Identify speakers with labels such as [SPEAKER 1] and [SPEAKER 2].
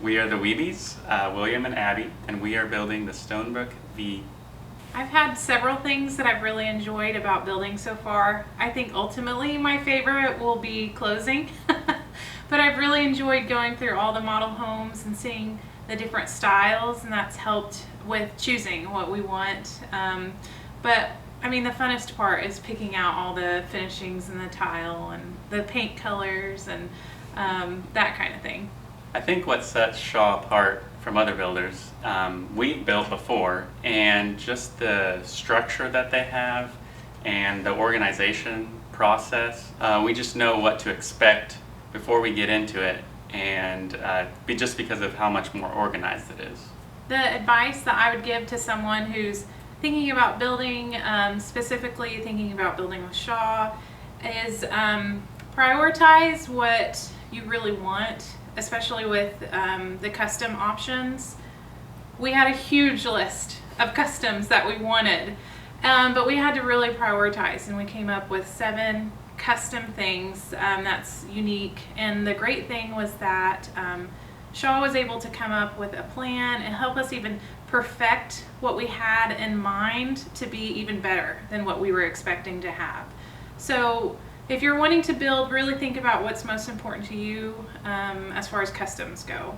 [SPEAKER 1] We are the Weebies, William and Abby, and we are building the Stonebrook V.
[SPEAKER 2] I've had several things that I've really enjoyed about building so far. I think ultimately my favorite will be closing, but I've really enjoyed going through all the model homes and seeing the different styles, and that's helped with choosing what we want. But I mean, the funnest part is picking out all the finishings and the tile and the paint colors and that kind of thing.
[SPEAKER 1] I think what sets Shaw apart from other builders, we built before, and just the structure that they have and the organization process, we just know what to expect before we get into it, and just because of how much more organized it is.
[SPEAKER 2] The advice that I would give to someone who's thinking about building, specifically thinking about building with Shaw, is prioritize what you really want, especially with the custom options. We had a huge list of customs that we wanted, but we had to really prioritize, and we came up with 7 custom things that's unique. And the great thing was that Shaw was able to come up with a plan and help us even perfect what we had in mind to be even better than what we were expecting to have. So if you're wanting to build, really think about what's most important to you as far as customs go.